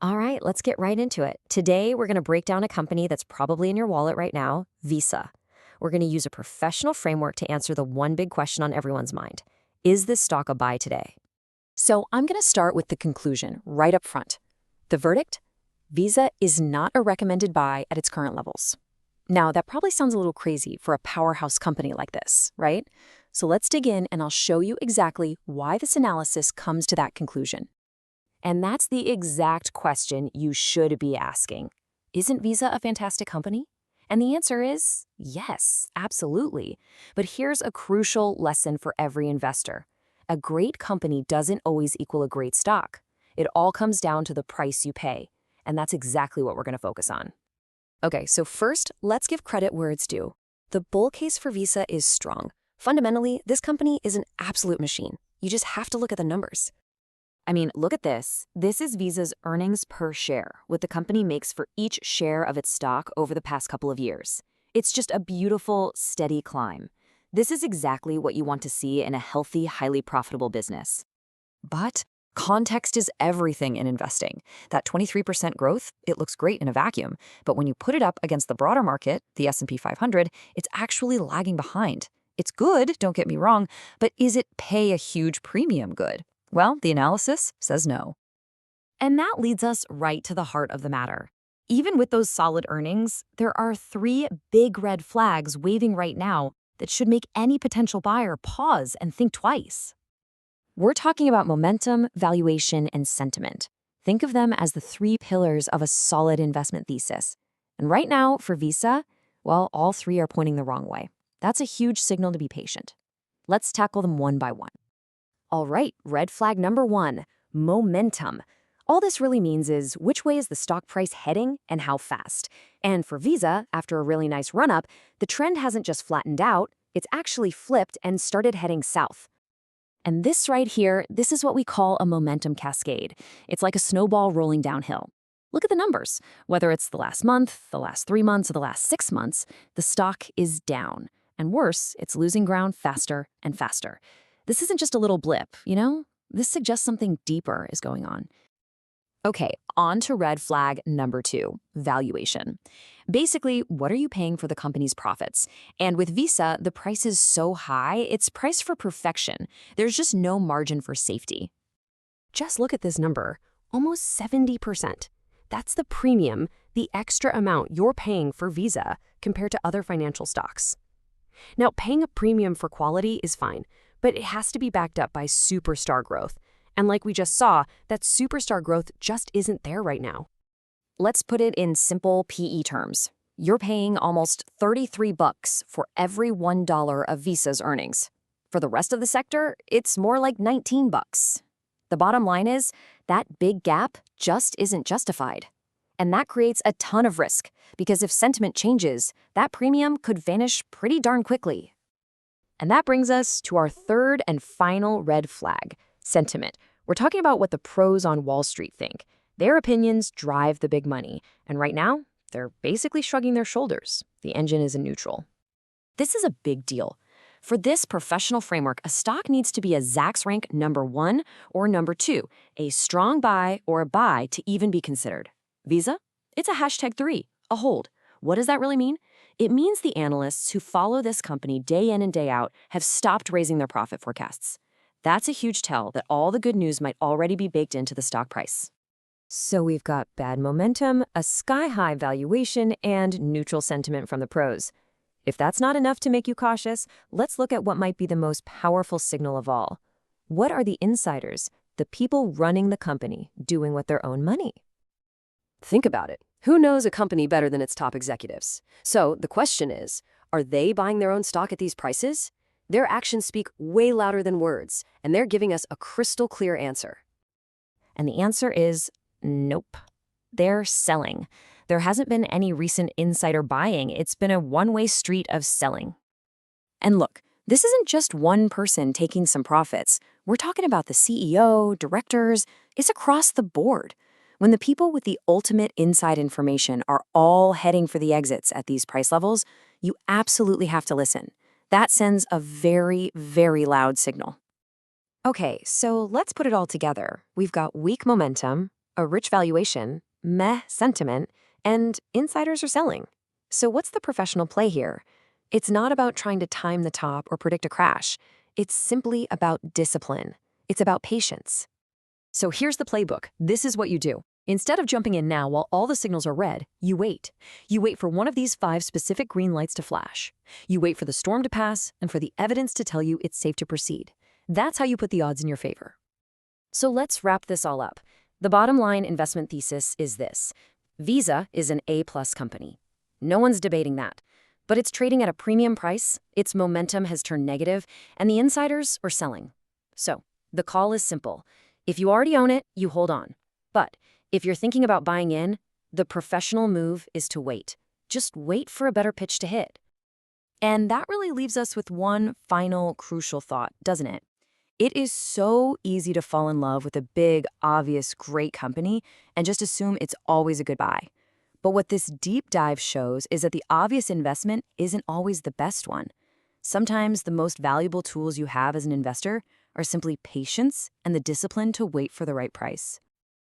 All right, let's get right into it. Today, we're going to break down a company that's probably in your wallet right now, Visa. We're going to use a professional framework to answer the one big question on everyone's mind. Is this stock a buy today? So I'm going to start with the conclusion right up front. The verdict? Visa is not a recommended buy at its current levels. Now, that probably sounds a little crazy for a powerhouse company like this, right? So let's dig in and I'll show you exactly why this analysis comes to that conclusion. And that's the exact question you should be asking. Isn't Visa a fantastic company? And the answer is yes, absolutely. But here's a crucial lesson for every investor. A great company doesn't always equal a great stock. It all comes down to the price you pay. And that's exactly what we're going to focus on. Okay, so first, let's give credit where it's due. The bull case for Visa is strong. Fundamentally, this company is an absolute machine. You just have to look at the numbers. I mean, look at this. This is Visa's earnings per share, what the company makes for each share of its stock over the past couple of years. It's just a beautiful, steady climb. This is exactly what you want to see in a healthy, highly profitable business. But context is everything in investing. That 23% growth, it looks great in a vacuum, but when you put it up against the broader market, the S&P 500, it's actually lagging behind. It's good, don't get me wrong, but is it pay a huge premium good? Well, the analysis says no. And that leads us right to the heart of the matter. Even with those solid earnings, there are three big red flags waving right now that should make any potential buyer pause and think twice. We're talking about momentum, valuation, and sentiment. Think of them as the three pillars of a solid investment thesis. And right now, for Visa, well, all three are pointing the wrong way. That's a huge signal to be patient. Let's tackle them one by one. All right, red flag number one, momentum. All this really means is which way is the stock price heading and how fast. And for Visa, after a really nice run-up, the trend hasn't just flattened out, it's actually flipped and started heading south. And this right here, this is what we call a momentum cascade. It's like a snowball rolling downhill. Look at the numbers. Whether it's the last month, the last 3 months, or the last 6 months, the stock is down. And worse, it's losing ground faster and faster. This isn't just a little blip, you know? This suggests something deeper is going on. Okay, on to red flag number two, valuation. Basically, what are you paying for the company's profits? And with Visa, the price is so high, it's priced for perfection. There's just no margin for safety. Just look at this number, almost 70%. That's the premium, the extra amount you're paying for Visa compared to other financial stocks. Now, paying a premium for quality is fine, but it has to be backed up by superstar growth. And like we just saw, that superstar growth just isn't there right now. Let's put it in simple PE terms. You're paying almost $33 for every $1 of Visa's earnings. For the rest of the sector, it's more like $19. The bottom line is that big gap just isn't justified. And that creates a ton of risk, because if sentiment changes, that premium could vanish pretty darn quickly. And that brings us to our third and final red flag, sentiment. We're talking about what the pros on Wall Street think. Their opinions drive the big money, and right now, they're basically shrugging their shoulders. The engine is in neutral. This is a big deal. For this professional framework, a stock needs to be a Zacks rank number 1 or number 2, a strong buy or a buy to even be considered. Visa? It's a #3, a hold. What does that really mean? It means the analysts who follow this company day in and day out have stopped raising their profit forecasts. That's a huge tell that all the good news might already be baked into the stock price. So we've got bad momentum, a sky-high valuation, and neutral sentiment from the pros. If that's not enough to make you cautious, let's look at what might be the most powerful signal of all. What are the insiders, the people running the company, doing with their own money? Think about it. Who knows a company better than its top executives? So the question is, are they buying their own stock at these prices? Their actions speak way louder than words, and they're giving us a crystal clear answer. And the answer is nope. They're selling. There hasn't been any recent insider buying. It's been a one-way street of selling. And look, this isn't just one person taking some profits. We're talking about the CEO, directors. It's across the board. When the people with the ultimate inside information are all heading for the exits at these price levels, you absolutely have to listen. That sends a very, very loud signal. Okay, so let's put it all together. We've got weak momentum, a rich valuation, meh sentiment, and insiders are selling. So what's the professional play here? It's not about trying to time the top or predict a crash. It's simply about discipline. It's about patience. So here's the playbook. This is what you do. Instead of jumping in now while all the signals are red, you wait. You wait for one of these 5 specific green lights to flash. You wait for the storm to pass and for the evidence to tell you it's safe to proceed. That's how you put the odds in your favor. So let's wrap this all up. The bottom line investment thesis is this. Visa is an A-plus company. No one's debating that. But it's trading at a premium price, its momentum has turned negative, and the insiders are selling. So the call is simple. If you already own it, you hold on. But if you're thinking about buying in, the professional move is to wait. Just wait for a better pitch to hit. And that really leaves us with one final crucial thought, doesn't it? It is so easy to fall in love with a big, obvious, great company and just assume it's always a good buy. But what this deep dive shows is that the obvious investment isn't always the best one. Sometimes the most valuable tools you have as an investor are simply patience and the discipline to wait for the right price.